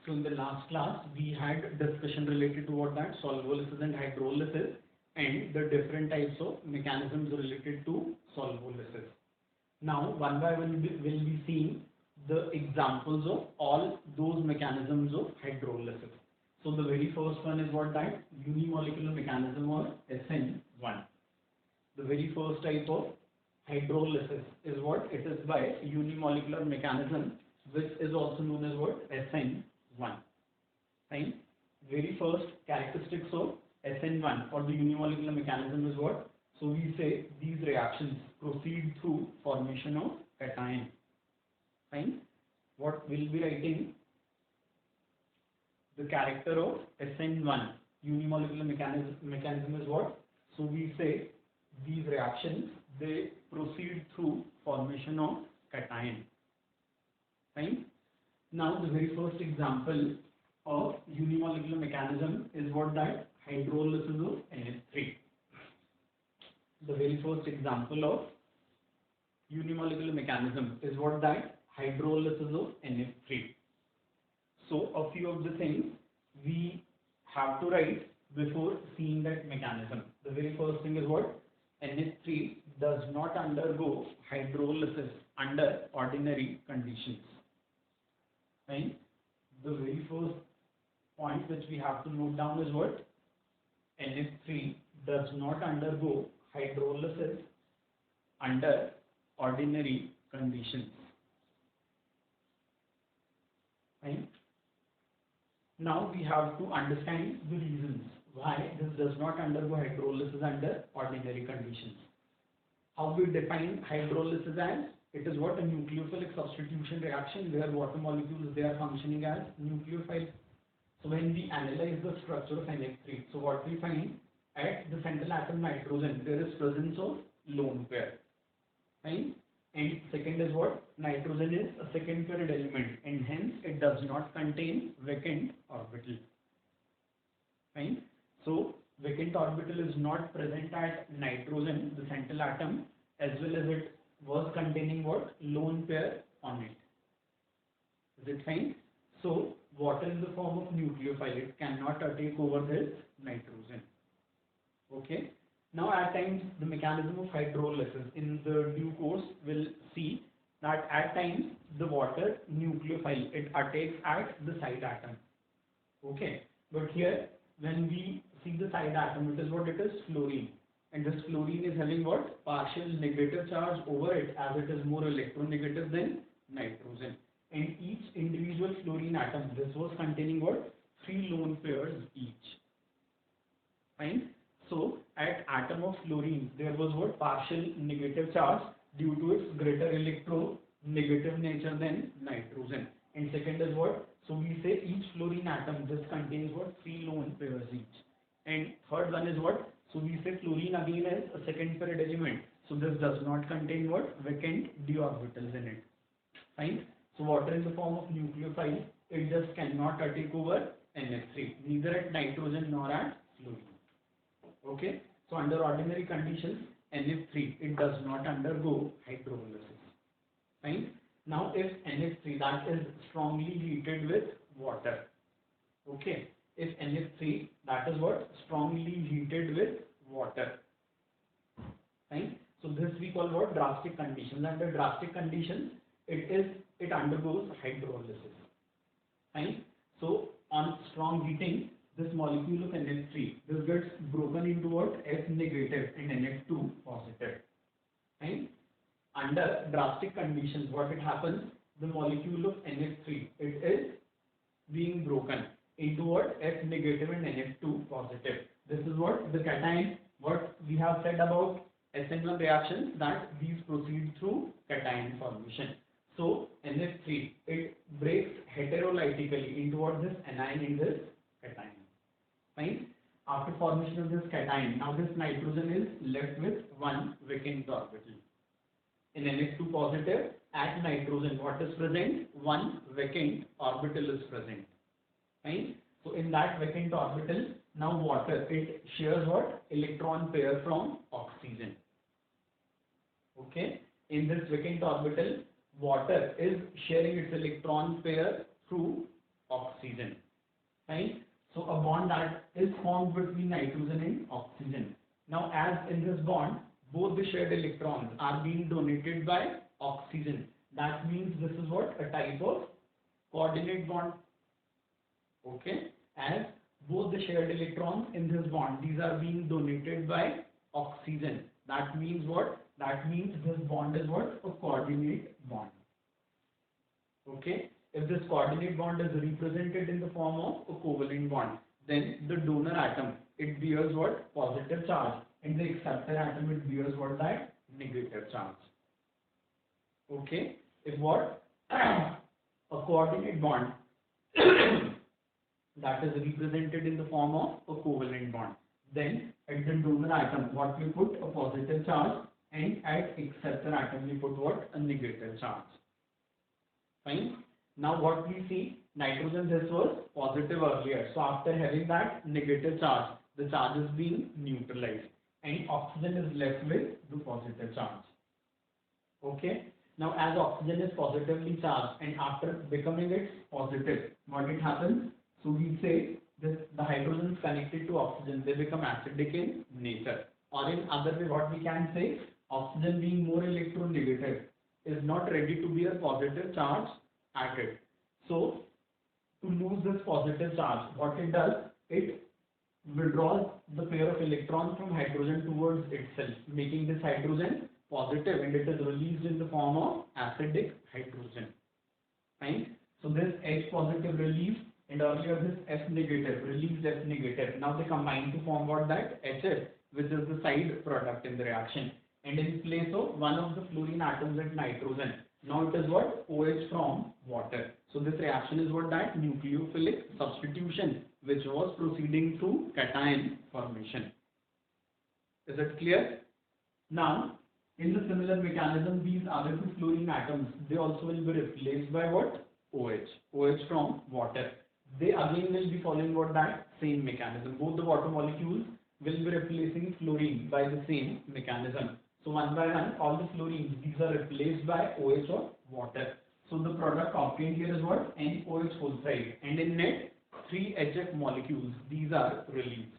So in the last class, we had discussion related to what that solubilisis and hydrolysis and the different types of mechanisms related to solubilisis. Now, one by one, we'll be seeing the examples of all those mechanisms of hydrolysis. So the very first one is what that unimolecular mechanism or SN1. The very first type of hydrolysis is what it is by unimolecular mechanism, which is also known as what SN1. Fine. Very first characteristics of SN1 or the unimolecular mechanism is what? So we say these reactions proceed through formation of cation. Fine. What we'll be writing? The character of SN1 unimolecular mechanism is what? So we say these reactions, they proceed through formation of cation. Fine. Now the very first example of unimolecular mechanism is what that hydrolysis of NH3. The very first example of unimolecular mechanism is what that hydrolysis of NH3. So a few of the things we have to write before seeing that mechanism. The very first thing is what? NH3 does not undergo hydrolysis under ordinary conditions. Right? The very first point which we have to note down is what? NH3 does not undergo hydrolysis under ordinary conditions. Right? Now we have to understand the reasons why this does not undergo hydrolysis under ordinary conditions. How we define hydrolysis as? It is what? A nucleophilic substitution reaction where water molecules, they are functioning as nucleophiles. So when we analyze the structure of NH3, so what we find at the central atom nitrogen, there is presence of lone pair. Right? And second is what? Nitrogen is a second paired element and hence it does not contain vacant orbital. Right? So vacant orbital is not present at nitrogen, the central atom, as well as it was containing what? Lone pair on it. Is it fine? So water in the form of nucleophile, it cannot take over this nitrogen. Okay. Now at times the mechanism of hydrolysis in the due course will see that at times the water nucleophile, it attacks at the side atom. Okay. But here when we see the side atom, it is what? It is fluorine. And this fluorine is having what? Partial negative charge over it, as it is more electronegative than nitrogen. And each individual fluorine atom, this was containing what? 3 lone pairs each. Fine. So at atom of fluorine, there was what? Partial negative charge due to its greater electronegative nature than nitrogen. And second is what? So we say each fluorine atom, this contains what? 3 lone pairs each. And third one is what? So we say fluorine again is a second paired element. So this does not contain what? Vacant d orbitals in it. Fine. So water in the form of nucleophile, it just cannot take over NH3, neither at nitrogen nor at fluorine. Okay. So under ordinary conditions, NH3, it does not undergo hydrolysis. Fine. Now if NH3, that is strongly heated with water. Okay. If NH3, that is what? Strongly heated with water. Right? So this we call what? Drastic conditions. Under drastic conditions, it undergoes hydrolysis. Right? So on strong heating, this molecule of NH3, this gets broken into what? S negative and NH2 positive. Right? Under drastic conditions, what it happens? The molecule of NH3, it is being broken into what? S negative and NH2 positive. This is what? The cation, what we have said about SN1 reactions, that these proceed through cation formation. So NH3, it breaks heterolytically into what? This anion in this cation. Fine. After formation of this cation, now this nitrogen is left with one vacant orbital. In NH2 positive, at nitrogen, what is present? One vacant orbital is present. Right? So in that vacant orbital, now water, it shares what? Electron pair from oxygen. Okay. In this vacant orbital, water is sharing its electron pair through oxygen. Right? So a bond that is formed between nitrogen and oxygen. Now as in this bond, both the shared electrons are being donated by oxygen. That means this is what? A type of coordinate bond. Okay? As both the shared electrons in this bond, these are being donated by oxygen. That means what? That means this bond is what? A coordinate bond. Okay? If this coordinate bond is represented in the form of a covalent bond, then the donor atom, it bears what? Positive charge. And the acceptor atom, it bears what? That? Negative charge. Okay? If what? A coordinate bond that is represented in the form of a covalent bond, then at the donor atom, what we put? A positive charge. And at acceptor atom, we put what? A negative charge. Fine? Now what we see, nitrogen, this was positive earlier. So after having that negative charge, the charge is being neutralized. And oxygen is left with the positive charge. Okay? Now as oxygen is positively charged and after becoming its positive, what it happens? So we say this, the hydrogens connected to oxygen, they become acidic in nature. Or in other way, what we can say, oxygen being more electronegative is not ready to be a positive charge at it. So to lose this positive charge, what it does, it withdraws the pair of electrons from hydrogen towards itself, making this hydrogen positive, and it is released in the form of acidic hydrogen. Fine? So this H positive released, and earlier this F negative, released F negative. Now they combine to form what? That HF, which is the side product in the reaction. And in place of one of the fluorine atoms at nitrogen, now it is what? OH from water. So this reaction is what? That nucleophilic substitution, which was proceeding through cation formation. Is it clear? Now, in the similar mechanism, these other two fluorine atoms, they also will be replaced by what? OH. OH from water. They again will be following what? That same mechanism. Both the water molecules will be replacing fluorine by the same mechanism. So one by one, all the fluorines, these are replaced by OH or water. So the product obtained here is what? NOH whole side. And in net, 3 HF molecules, these are released.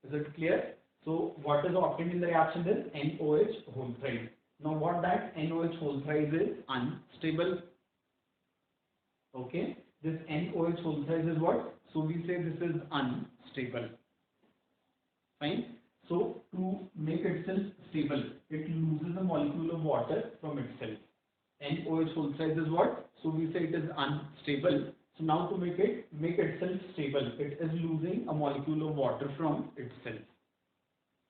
Is it clear? So what is obtained in the reaction is NOH whole side. Now what that NOH whole side is? Unstable. Okay. This NOH whole side is what? So we say this is unstable. Fine. So to make itself stable, it loses a molecule of water from itself. NOH whole size is what? So we say it is unstable. So now to make itself stable, it is losing a molecule of water from itself.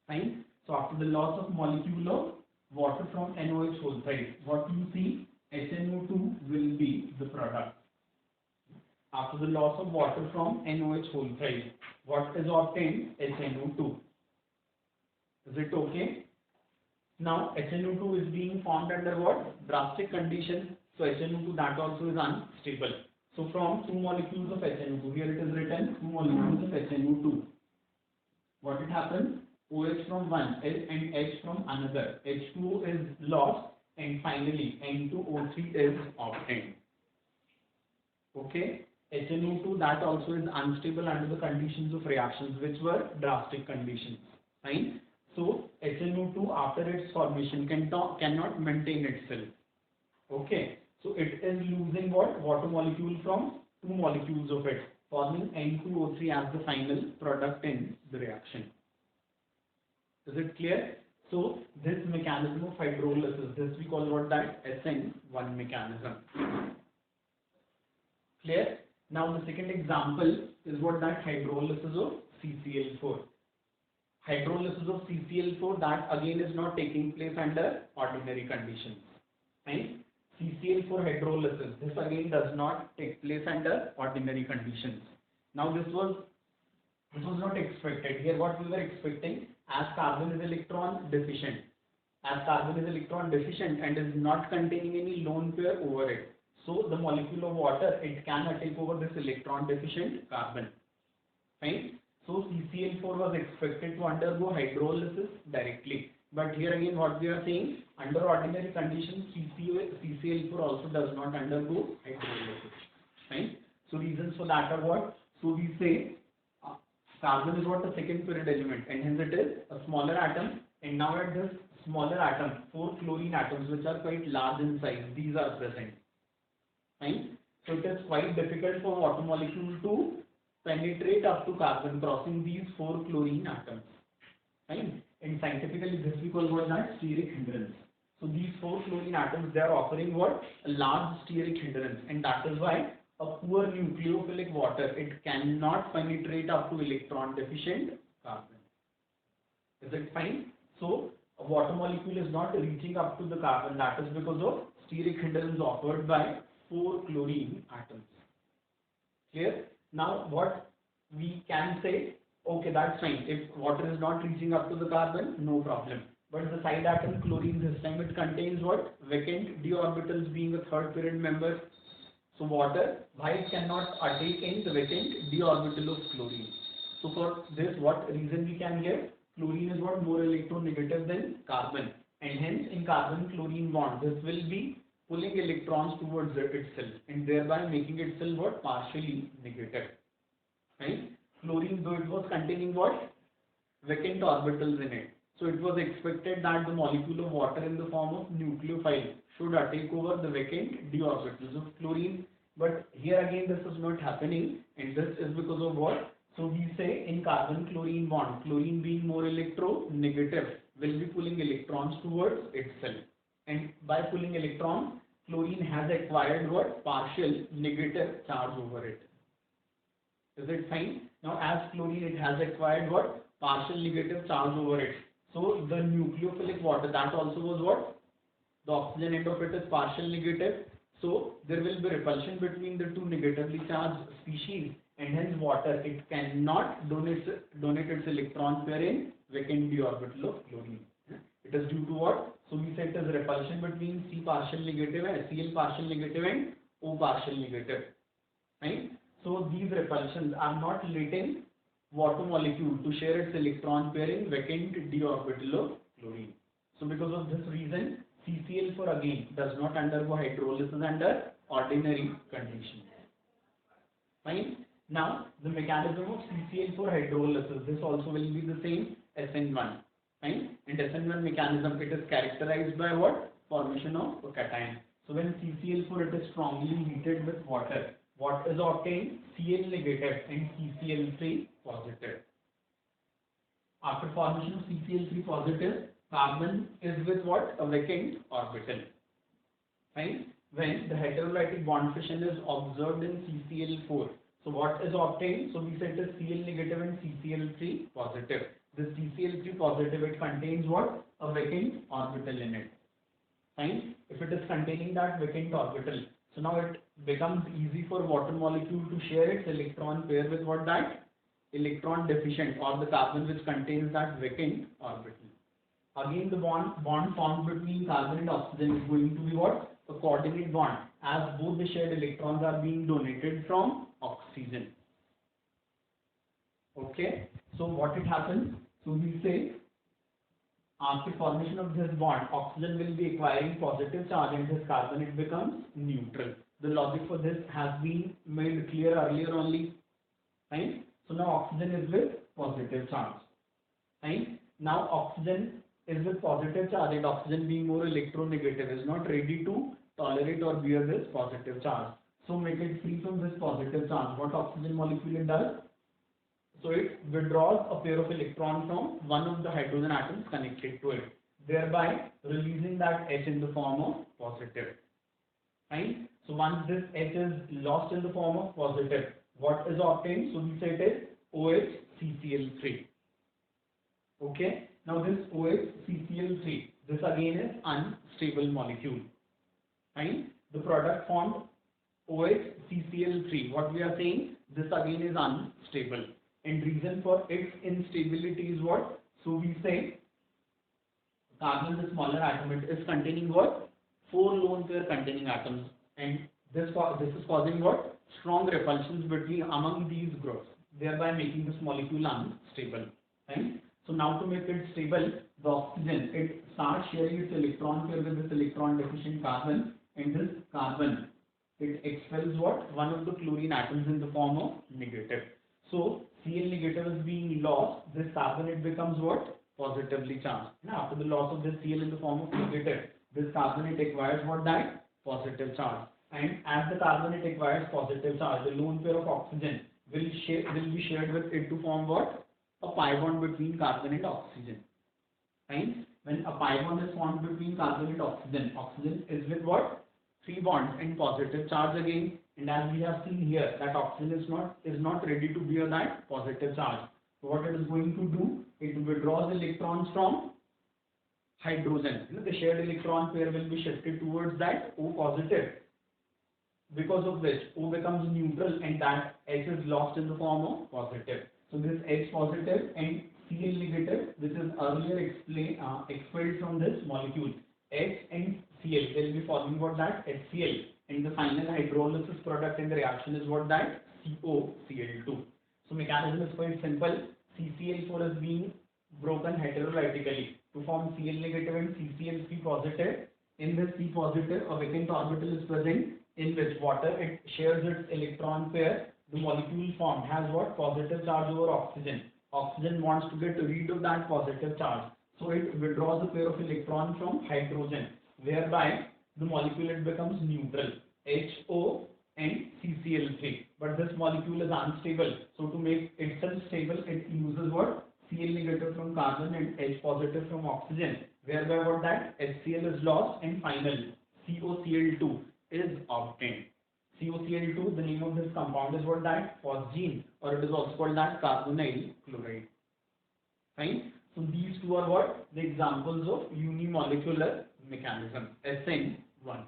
Fine. So after the loss of molecule of water from NOH whole size, what you see? HNO2 will be the product. After the loss of water from NOH whole size, what is obtained? HNO2. Is it okay? Now HNO2 is being formed under what? Drastic conditions. So HNO2, that also is unstable. So from 2 molecules of HNO2, here it is written 2 molecules of HNO2. What it happens? OH from one and H from another. H2O is lost and finally N2O3 is obtained. Okay? HNO2, that also is unstable under the conditions of reactions, which were drastic conditions. Fine? So HNO2 after its formation cannot maintain itself. Okay. So it is losing what? Water molecule from 2 molecules of it, forming N2O3 as the final product in the reaction. Is it clear? So this mechanism of hydrolysis, this we call what? That SN1 mechanism. Clear? Now the second example is what? That hydrolysis of CCl4. Hydrolysis of CCl4, that again is not taking place under ordinary conditions. Right? CCl4 hydrolysis, this again does not take place under ordinary conditions. Now this was not expected. Here what we were expecting, as carbon is electron deficient. As carbon is electron deficient and is not containing any lone pair over it. So the molecule of water, it cannot take over this electron deficient carbon. Right? So CCl4 was expected to undergo hydrolysis directly. But here again what we are saying, under ordinary conditions CCl4 also does not undergo hydrolysis. right? So reasons for that are what? So we say carbon is what, a second period element, and hence it is a smaller atom. And now at this smaller atom, 4 chlorine atoms which are quite large in size, these are present, right? So it is quite difficult for water molecule to penetrate up to carbon crossing these 4 chlorine atoms, right? And scientifically this we call what, that steric hindrance. So these 4 chlorine atoms, they are offering what, a large steric hindrance, and that is why a poor nucleophilic water, it cannot penetrate up to electron deficient carbon. Is it fine? So a water molecule is not reaching up to the carbon, that is because of steric hindrance offered by 4 chlorine atoms. Clear? Now what we can say, okay, that's fine. If water is not reaching up to the carbon, no problem. But the side atom chlorine, this time it contains what? Vacant d orbitals, being a third period member. So water, why it cannot attain the vacant d orbital of chlorine? So for this, what reason we can give? Chlorine is what, more electronegative than carbon, and hence in carbon chlorine bond, this will be pulling electrons towards itself, and thereby making itself what, partially negative, right? Chlorine, though it was containing what, vacant orbitals in it, so it was expected that the molecule of water in the form of nucleophile should take over the vacant d orbitals of chlorine. But here again this is not happening, and this is because of what? So we say in carbon chlorine bond, chlorine being more electronegative will be pulling electrons towards itself, and by pulling electrons, chlorine has acquired what? Partial negative charge over it. Is it fine? Now as chlorine, it has acquired what? Partial negative charge over it. So the nucleophilic water, that also was what? The oxygen end of it is partial negative. So there will be repulsion between the two negatively charged species, and hence water, it cannot donate its electron pair in vacant d orbital of chlorine. It is due to what? So we say it is repulsion between C partial negative and Cl partial negative and O partial negative, right? So these repulsions are not letting water molecule to share its electron pair in vacant d orbital of chlorine. So because of this reason, CCl4 again does not undergo hydrolysis under ordinary conditions. Fine. Now the mechanism of CCl4 hydrolysis, this also will be the same, SN1. Fine. And SN1 mechanism, it is characterized by what? Formation of a cation. So when CCl4, it is strongly heated with water, what is obtained? Cl negative and CCl3 positive. After formation of CCl3 positive, carbon is with what? A vacant orbital. Right? When the heterolytic bond fission is observed in CCl4, so what is obtained? So we said it is Cl negative and CCl3 positive. This CCl3 positive, it contains what? A vacant orbital in it. Fine? If it is containing that vacant orbital, so now it becomes easy for water molecule to share its electron pair with what? That electron deficient, or the carbon which contains that vacant orbital. Again, the bond formed between carbon and oxygen is going to be what? A coordinate bond, as both the shared electrons are being donated from oxygen. Okay, so what it happens? So we say after formation of this bond, oxygen will be acquiring positive charge, and this carbon, it becomes neutral. The logic for this has been made clear earlier only. Right? So now oxygen is with positive charge. Right? Now oxygen is with positive charge, and oxygen being more electronegative is not ready to tolerate or bear this positive charge. So make it free from this positive charge. What oxygen molecule it does? So it withdraws a pair of electrons from one of the hydrogen atoms connected to it, thereby releasing that H in the form of positive. Right? So once this H is lost in the form of positive, what is obtained? So we say it is OHCCl3. Okay. Now this OHCCl3, this again is unstable molecule. Right? The product formed OHCCl3. What we are saying, this again is unstable. And reason for its instability is what? So we say carbon, the smaller atom, it is containing what? 4 lone pair containing atoms, and this is causing what? Strong repulsions among these groups, thereby making this molecule unstable. Right? So now to make it stable, the oxygen, it starts sharing its electron pair with this electron deficient carbon, and this carbon, it expels what? One of the chlorine atoms in the form of negative. So Cl negative is being lost. This carbonate becomes what? Positively charged. Now after the loss of this Cl in the form of negative, this carbonate acquires what? That positive charge. And as the carbonate acquires positive charge, the lone pair of oxygen will be shared with it to form what? A pi bond between carbon and oxygen. Hence, when a pi bond is formed between carbon and oxygen is with what? Three bonds and positive charge again. And as we have seen here, that oxygen is not ready to bear that positive charge. So what it is going to do? It withdraws electrons from hydrogen. The shared electron pair will be shifted towards that O positive, because of which O becomes neutral and that H is lost in the form of positive. So this H positive and Cl negative, which is earlier expelled from this molecule, H and Cl, they will be forming what? That HCl, and the final hydrolysis product in the reaction is what? That COCl2. So mechanism is quite simple. CCl4 is being broken heterolytically to form Cl negative and CCl3 positive. In this C positive, a vacant orbital is present in which water it shares its electron pair. The molecule formed has what? Positive charge over oxygen. Oxygen wants to get rid of that positive charge, so it withdraws a pair of electrons from hydrogen, whereby the molecule it becomes neutral, HO and CCl3. But this molecule is unstable, so to make itself stable, it uses what? Cl negative from carbon and H positive from oxygen, whereby what? That HCl is lost and finally COCl2 is obtained. COCl2, the name of this compound is what? That phosgene, or it is also called that carbonyl chloride. Fine. So these two are what? The examples of unimolecular mechanism, SN1.